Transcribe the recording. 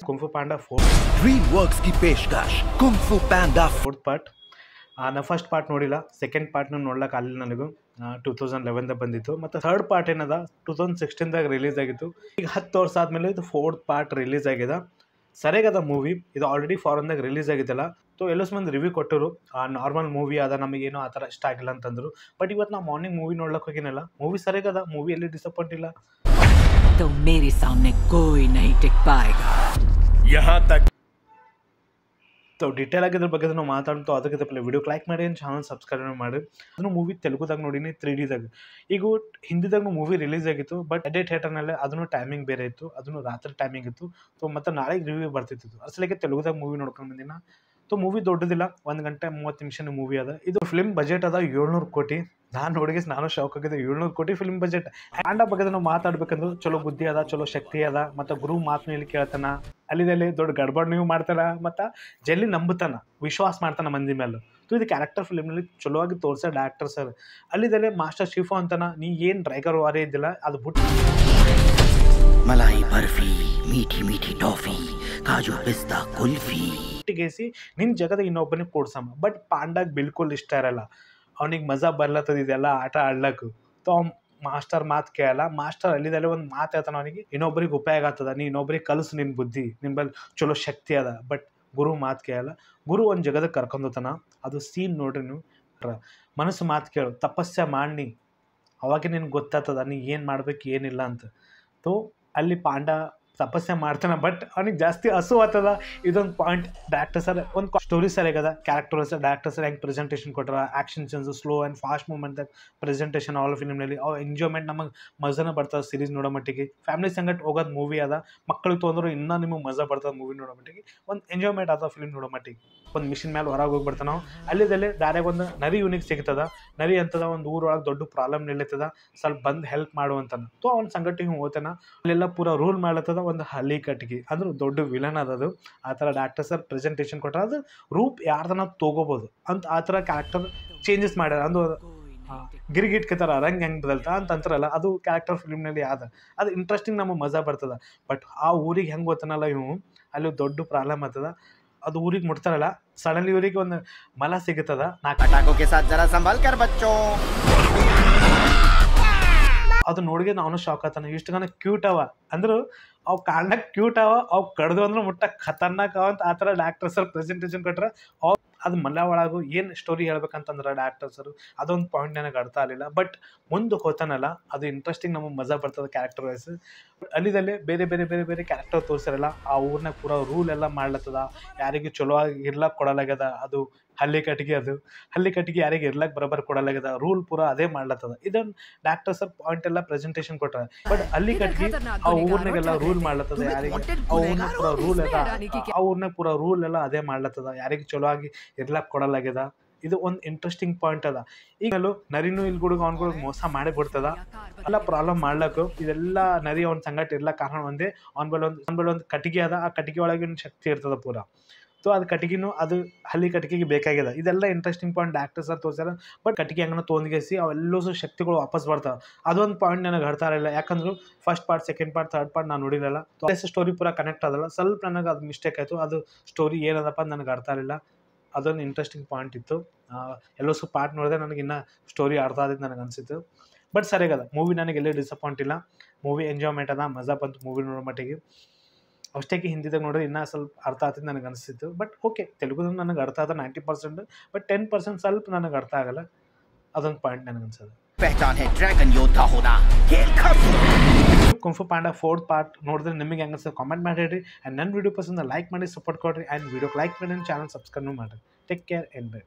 Kung fu panda 4 dream works की पेशकश kung fu पांडा 4th part. ನಾನು ಫಸ್ಟ್ ಪಾರ್ಟ್ ನೋಡಿಲ್ಲ, ಸೆಕೆಂಡ್ ಪಾರ್ಟ್ನ ನೋಡ್ಲಿಕ್ಕೆ ಆಗಲಿಲ್ಲ ನನಗೂ. 2011ದಾಗ ಬಂದಿತ್ತು. ಮತ್ತು ಥರ್ಡ್ ಪಾರ್ಟ್ ಏನದ 2016ದಾಗ ರಿಲೀಸ್ ಆಗಿತ್ತು. ಈಗ 10 ವರ್ಷ ಆದಮೇಲೆ ಇದು 4th ಪಾರ್ಟ್ ರಿಲೀಸ್ ಆಗಿದೆ. ಸರಿಯಾಗದ ಮೂವಿ. ಇದು ಆಲ್ರೆಡಿ ಫಾರಿನ್ದಾಗ ರಿಲೀಸ್ ಆಗಿದ್ದಲ್ಲ. ಸೊ ಎಲ್ಲೋಸ್ ಮಂದಿ ರಿವ್ಯೂ ಕೊಟ್ಟರು, ನಾರ್ಮಲ್ ಮೂವಿ ಅದ, ನಮಗೇನೋ ಆ ಥರ ಇಷ್ಟ ಆಗಿಲ್ಲ ಅಂತಂದರು. ಬಟ್ ಇವತ್ತು ನಾವು ಮಾರ್ನಿಂಗ್ ಮೂವಿ ನೋಡ್ಲಿಕ್ಕೆ ಹೋಗಿನಲ್ಲ, ಮೂವಿ ಸರಿಯಾಗದ, ಮೂವಿ ಎಲ್ಲಿ ಡಿಸಪಾಯಿಂಟ್ ಇಲ್ಲ. तो मेरे सामने कोई नहीं टिक पाएगा यहाँ तक. ಸೊ ಡಿಟೇಲ್ ಆಗಿ ಇದ್ರ ಬಗ್ಗೆ ನಾವು ಮಾತಾಡ್ತು. ಅದಕ್ಕೆ ತಪ್ಪಲೆ ವಿಡಿಯೋಕ್ಕೆ ಲೈಕ್ ಮಾಡಿ, ಚಾನಲ್ ಸಬ್ಸ್ಕ್ರೈಬ್ ಮಾಡಿ. ಅದನ್ನು ಮೂವಿ ತೆಲುಗುದಾಗ ನೋಡಿನಿ 3Dದಾಗ. ಈಗ ಹಿಂದಿದಾಗ ಮೂವಿ ರಿಲೀಸ್ ಆಗಿತ್ತು, ಬಟ್ ಅದೇ ಥಿಯೇಟರ್ನಲ್ಲೇ ಅದನ್ನು ಟೈಮಿಂಗ್ ಬೇರೆ ಇತ್ತು, ಅದನ್ನು ರಾತ್ರಿ ಟೈಮಿಂಗ್ ಇತ್ತು. ಸೊ ಮತ್ತು ನಾಳೆಗೆ ರಿವ್ಯೂ ಬರ್ತಿತ್ತು. ಅಸಲಿಗೆ ತೆಲುಗುದಾಗ ಮೂವಿ ನೋಡ್ಕೊಂಡು ಬಂದಿನ. ಸೊ ಮೂವಿ ದೊಡ್ಡದಿಲ್ಲ, 1 ಗಂಟೆ 30 ನಿಮಿಷದ ಮೂವಿ ಅದ. ಇದು ಫಿಲ್ಮ್ ಬಜೆಟ್ ಅದ 700 ಕೋಟಿ. ನಾನು ನೋಡಿಗೆ ನಾನು ಶಾಕ್ ಆಗಿದೆ, 700 ಕೋಟಿ ಫಿಲ್ಮ್ ಬಜೆಟ್. ಪಾಂಡ ಬಗ್ಗೆ ನಾವು ಮಾತಾಡ್ಬೇಕಂದ್ರೆ ಚಲೋ ಬುದ್ಧಿ ಅದ, ಚಲೋ ಶಕ್ತಿ ಅದ, ಮತ್ತು ಗುರು ಮಾತನ್ನ ಇಲ್ಲಿ ಕೇಳ್ತಾನ, ಅಲ್ಲಿದಲ್ಲಿ ದೊಡ್ಡ ಗಡ್ಬಡ್ ನೀವು ಮಾಡ್ತಾನ, ಮತ್ತು ಜಲ್ದಿ ನಂಬುತ್ತಾನ, ವಿಶ್ವಾಸ ಮಾಡ್ತಾನ ಮಂದಿ ಮೇಲೆ. ಸೊ ಇದು ಕ್ಯಾರೆಕ್ಟರ್ ಫಿಲ್ಮ್ನಲ್ಲಿ ಚಲೋ ಆಗಿ ತೋರಿಸ ಡೈರೆಕ್ಟರ್ ಸರ್. ಅಲ್ಲಿದಲ್ಲಿ ಮಾಸ್ಟರ್ ಶೀಫು ಅಂತಾನ, ನೀ ಏನು ಡ್ರೈಗರ್ ವಾರೇ ಇದ್ದಿಲ್ಲ, ಅದು ಬಿಟ್ಟು मलाई बर्फी मीठी मीठी टॉफी काजू पिस्ता कुल्फी ಟಿಗೇಸಿ ನಿನ್ನ ಜಗದ ಇನ್ನೊಬ್ಬನಿಗೆ ಕೊಡ್ಸಮ್ಮ. ಬಟ್ ಪಾಂಡಾಗ ಬಿಲ್ಕುಲ್ ಇಷ್ಟ ಇರಲ್ಲ, ಅವನಿಗೆ ಮಜಾ ಬರ್ಲತ್ತದ ಇದೆಲ್ಲ ಆಟ ಆಡ್ಲಕ್ಕೆ. ಸೊ ಅವ್ನು ಮಾಸ್ಟರ್ ಮಾತು ಕೇಳಲ್ಲ. ಮಾಸ್ಟರ್ ಅಲ್ಲಿದಲ್ಲೇ ಒಂದು ಮಾತು ಹೇಳ್ತಾನೆ ಅವನಿಗೆ, ಇನ್ನೊಬ್ರಿಗೆ ಉಪಯೋಗ ಆಗ್ತದ, ನೀ ಇನ್ನೊಬ್ರಿಗೆ ಕಲಿಸು ನಿನ್ನ ಬುದ್ಧಿ, ನಿನ್ನ ಬಲ್ಲಿ ಚಲೋ ಶಕ್ತಿ ಅದ. ಬಟ್ ಗುರು ಮಾತು ಕೇಳಲ್ಲ. ಗುರು ಒಂದು ಜಗದಕ್ಕೆ ಕರ್ಕೊಂಡೋತಾನ. ಅದು ಸೀನ್ ನೋಡ್ರಿ ನೀವು, ಮನಸ್ಸು ಮಾತು ಕೇಳು, ತಪಸ್ಸೆ ಮಾಡಿ, ಅವಾಗೆ ನಿನ್ಗೆ ಗೊತ್ತಾಗ್ತದ ನೀ ಏನು ಮಾಡ್ಬೇಕು ಏನಿಲ್ಲ ಅಂತ. ಸೊ ಅಲ್ಲಿ ಪಾಂಡ ತಪಸ್ಸೆ ಮಾಡ್ತಾನೆ, ಬಟ್ ಅವನಿಗೆ ಜಾಸ್ತಿ ಹಸು ಆಗ್ತದ. ಇದೊಂದು ಪಾಯಿಂಟ್. ಡೈರೆಕ್ಟರ್ ಸರ್ ಒಂದು ಸ್ಟೋರಿ ಸರಿಯಾಗದ, ಕ್ಯಾರೆಕ್ಟರ್ ಸರ್, ಡೈರೆಕ್ಟರ್ ಸರ್ ಹೆಂಗೆ ಪ್ರೆಸೆಂಟೇಷನ್ ಕೊಟ್ಟಾರ, action scenes, slow and fast movement presentation all ಫಿಲ್ಮ್ನಲ್ಲಿ. ಅವು ಎಂಜಾಯ್ಮೆಂಟ್ ನಮಗೆ ಮಜಾನ ಬರ್ತದೆ ಸೀರೀಸ್ ನೋಡೋ ಮಟ್ಟಿಗೆ. ಫ್ಯಾಮಿಲಿ ಸಂಗಟ ಹೋಗೋದು ಮೂವಿ ಅದ, ಮಕ್ಕಳಿಗೆ ತೊಂದರೂ ಇನ್ನೂ ನಿಮಗೆ ಮಜಾ ಬರ್ತದೆ ಮೂವಿ ನೋಡೋ ಮಟ್ಟಿಗೆ. ಒಂದು ಎಂಜಾಯ್ಮೆಂಟ್ ಆದ ಫಿಲ್ಮ್ ನೋಡೋ ಮಟ್ಟಿಗೆ. ಒಂದು ಮಿಷಿನ್ ಮೇಲೆ ಹೊರಗೆ ಹೋಗ್ಬಿಡ್ತಾನೆ ನಾವು. ಅಲ್ಲಿದಲ್ಲೇ ದಾರ್ಯಾಗ ಒಂದು ನರಿ ಯೂನಿಕ್ ಸಿಗ್ತದ. ನರಿ ಅಂತದ ಒಂದು ಊರೊಳಗೆ ದೊಡ್ಡ ಪ್ರಾಬ್ಲಮ್ ನಿಲ್ಲತ್ತದ, ಸ್ವಲ್ಪ ಬಂದು ಹೆಲ್ಪ್ ಮಾಡುವಂತಾನ. ಸೊ ಅವ್ನ ಸಂಗಟಿಗೆ ಹೋಗ್ತಾನ. ಅಲ್ಲೆಲ್ಲ ಪೂರ ರೂಲ್ ಮಾಡ್ಲತ್ತದ. ಒಂದು ಹಳ್ಳಿ ಕಟ್ಟಿಗೆ ಅಂದ್ರೆ ದೊಡ್ಡ ವಿಲನ್ ಅದದು. ಆ ಥರ ಡಾಕ್ಟರ್ ಸರ್ ಪ್ರೆಸೆಂಟೇಷನ್ ಕೊಟ್ಟರೆ ಅದು ರೂಪ್ ಯಾರ್ದನ್ನ ತೊಗೋಬೋದು ಅಂತ ಆ ಥರ ಕ್ಯಾರೆಕ್ಟರ್ ಚೇಂಜಸ್ ಮಾಡ್ಯಾರ. ಅದು ಗಿರಿಗಿಟ್ಕತಾರ ರಂಗ್ ಹೆಂಗೆ ಬದಲ್ತಾ ಅಂತ ಅಂತಾರಲ್ಲ, ಅದು ಕ್ಯಾರೆಕ್ಟರ್ ಫಿಲ್ಮ್ನಲ್ಲಿ ಆದ. ಅದು ಇಂಟ್ರೆಸ್ಟಿಂಗ್ ನಮಗೆ ಮಜಾ ಬರ್ತದ. ಬಟ್ ಆ ಊರಿಗೆ ಹೆಂಗೆ ಗೊತ್ತಾನಲ್ಲ ಇವು, ಅಲ್ಲಿ ದೊಡ್ಡ ಪ್ರಾಬ್ಲಮ್ ಆಗ್ತದ. ಅದು ಊರಿಗೆ ಮುಟ್ತಾರಲ್ಲ, ಸಡನ್ಲಿ ಇವ್ರಿಗೆ ಒಂದು ಮಲ ಸಿಗುತ್ತದ. ಅದು ನೋಡಿಗೆ ನಾನು ಶಾಕ್ ಆತಾನೆ, ಇಷ್ಟು ಗನ ಕ್ಯೂಟ್ ಅವ ಅಂದ್ರು, ಅವು ಕಾಣಕ್ಕೆ ಕ್ಯೂಟ್ ಅವ, ಅವು ಕಡ್ದು ಅಂದ್ರೆ ಮುಟ್ಟ ಖತರ್ನಾಕ್ ಅವ ಅಂತ ಆ ಥರ ಡೈರೆಕ್ಟರ್ ಸರ್ ಪ್ರೆಸೆಂಟೇಷನ್ ಕೊಟ್ರೆ. ಅವು ಅದು ಮಲ್ಲ ಒಳಗು ಏನು ಸ್ಟೋರಿ ಹೇಳ್ಬೇಕಂತಂದ್ರೆ ಡೈರೆಕ್ಟರ್ ಸರ್ ಅದೊಂದು ಪಾಯಿಂಟ್ ನನಗೆ ಅರ್ಥ ಆಗಲಿಲ್ಲ. ಬಟ್ ಮುಂದೆ ಹೋತಾನಲ್ಲ, ಅದು ಇಂಟ್ರೆಸ್ಟಿಂಗ್, ನಮಗೆ ಮಜಾ ಬರ್ತದೆ ಕ್ಯಾರೆಕ್ಟರ್ ವೈಸ್. ಅಲ್ಲಿದಲ್ಲೇ ಬೇರೆ ಬೇರೆ ಬೇರೆ ಬೇರೆ ಕ್ಯಾರೆಕ್ಟರ್ ತೋರಿಸಿರಲ್ಲ. ಆ ಊರ್ನಾಗ ಪೂರ ರೂಲ್ ಎಲ್ಲ ಮಾಡ್ಲತ್ತದ, ಯಾರಿಗೂ ಚಲೋ ಆಗಿ ಇರ್ಲಕ್ಕೆ ಕೊಡಲಾಗ್ಯದ. ಅದು ಹಳ್ಳಿ ಕಟ್ಟಿಗೆ, ಅದು ಹಳ್ಳಿ ಕಟ್ಟಿಗೆ ಯಾರಿಗೆ ಇರ್ಲಕ್ಕೆ ಬರೋಬ್ಬರ ಕೊಡಲಾಗ್ಯದ, ರೂಲ್ ಪೂರ ಅದೇ ಮಾಡ್ಲತ್ತದ. ಇದನ್ನು ಡಾಕ್ಟರ್ ಸರ್ ಪಾಯಿಂಟ್ ಎಲ್ಲ ಪ್ರೆಸೆಂಟೇಷನ್ ಕೊಟ್ಟಾರೆ. ಬಟ್ ಹಳ್ಳಿ ಕಟ್ಟಿಗೆ ಆ ಊರ್ನಾಗೆಲ್ಲ ರೂಲ್ ಮಾಡ್ಲತ್ತದ, ಯಾರಿಗೆ ಆ ಊರ್ನಾಗ ಪೂರ ರೂಲ್ ಎಲ್ಲ, ಆ ಊರ್ನಾಗ ಪೂರ ರೂಲ್ ಎಲ್ಲ ಅದೇ ಮಾಡ್ಲತ್ತದ, ಯಾರಿಗೆ ಚಲೋ ಆಗಿ ಇರ್ಲಕ್ಕೆ ಕೊಡಲಾಗ್ಯದ. ಇದು ಒಂದು ಇಂಟ್ರೆಸ್ಟಿಂಗ್ ಪಾಯಿಂಟ್ ಅದ. ಈಗಲೂ ನರಿನೂ ಇಲ್ಲಿ ಗುಡುಗ ಅವ್ನ್ಗಳಿಗೆ ಮೋಸ ಮಾಡಿ ಬಿಡ್ತದ, ಎಲ್ಲ ಪ್ರಾಬ್ಲಮ್ ಮಾಡ್ಲಕ್ಕು. ಇದೆಲ್ಲ ನರಿ ಅವ್ನ ಸಂಗಟ ಇರ್ಲಕ್ಕ ಕಾರಣ ಒಂದೇ, ಅವ್ನ ಬಳಿ ಒಂದು ಕಟ್ಟಿಗೆ ಅದ. ಆ ಕಟ್ಟಿಗೆ ಒಳಗೆ ಶಕ್ತಿ ಇರ್ತದ ಪೂರ. ಸೊ ಅದು ಕಟ್ಟಿಗೆನೂ ಅದು ಹಳ್ಳಿ ಕಟ್ಟಿಗೆಗೆ ಬೇಕಾಗಿದೆ. ಇದೆಲ್ಲ ಇಂಟ್ರೆಸ್ಟಿಂಗ್ ಪಾಯಿಂಟ್ ಡಾಕ್ಟರ್ ಸರ್ ತೋರಿಸ್ಯಾರ. ಬಟ್ ಕಟ್ಟಿಗೆ ಹಂಗನ ತೊಂದ್ಗೆಸಿ ಅವೆಲ್ಲೂ ಶಕ್ತಿಗಳು ವಾಪಸ್ ಬರ್ತಾವೆ. ಅದೊಂದು ಪಾಯಿಂಟ್ ನನಗೆ ಅರ್ಥ ಇರಲಿಲ್ಲ. ಯಾಕಂದ್ರೆ first part, second part, third part ನಾನು ನೋಡಿರಲ್ಲ. ಸ್ಟೋರಿ ಪೂರ ಕನೆಕ್ಟ್ ಆದಲ್ಲ, ಸ್ವಲ್ಪ ನನಗೆ ಅದು ಮಿಸ್ಟೇಕ್ ಆಯಿತು. ಅದು ಸ್ಟೋರಿ ಏನದಪ್ಪ ಅಂತ ನನಗೆ ಅರ್ಥ ಇರಲಿಲ್ಲ. ಅದೊಂದು ಇಂಟ್ರೆಸ್ಟಿಂಗ್ ಪಾಯಿಂಟ್ ಇತ್ತು. ಎಲ್ಲೋ ಪಾರ್ಟ್ ನೋಡಿದೆ, ನನಗೆ ಇನ್ನೂ ಸ್ಟೋರಿ ಅರ್ಥ ಆದಿದ್ದು ನನಗೆ ಅನಿಸಿತ್ತು. ಬಟ್ ಸರಿಯಾಗದ ಮೂವಿ, ನನಗೆ ಎಲ್ಲೇ ಡಿಸಪಾಯಿಂಟ್ ಇಲ್ಲ. ಮೂವಿ ಎಂಜಾಯ್ಮೆಂಟ್ ಅದ, ಮಜಾ ಬಂತು ಮೂವಿ ನೋಡೋ ಮಟ್ಟಿಗೆ. ಅಷ್ಟೇಕೆ ಹಿಂದಿದಾಗ ನೋಡಿದ್ರೆ ಇನ್ನೂ ಸ್ವಲ್ಪ ಅರ್ಥ ಆಗ್ತಿದ್ದು ನನಗೆ ಅನಿಸ್ತಿತ್ತು. ಬಟ್ ಓಕೆ, ತೆಲುಗುದಾಗ ನನಗೆ ಅರ್ಥ ಆದ 90%. ಬಟ್ 10% ಸ್ವಲ್ಪ ನನಗೆ ಅರ್ಥ ಆಗಲ್ಲ. ಅದೊಂದು ಪಾಯಿಂಟ್ ನನಗೆ ಅನ್ಸೋದು. ಕುಂಫು ಪಾಂಡಾ 4th ಪಾರ್ಟ್ ನೋಡಿದ್ರೆ ನಿಮಗೆ ಹೆಂಗೆ ಅನ್ಸುತ್ತೆ ಕಾಮೆಂಟ್ ಮಾಡಿ ಹೇಳ್ರಿ. ಆ್ಯಂಡ್ ನನ್ನ ವಿಡಿಯೋ ಪಸಂದ ಲೈಕ್ ಮಾಡಿ ಸಪೋರ್ಟ್ ಕೊಡ್ರಿ. ಆ್ಯಂಡ್ ವಿಡಿಯೋಗೆ ಲೈಕ್ ಮಾಡಿ, ನನ್ನ ಚಾನಲ್ ಸಬ್ಸ್ಕ್ರೈಬ್ ಮಾಡಿರಿ. Take care and by.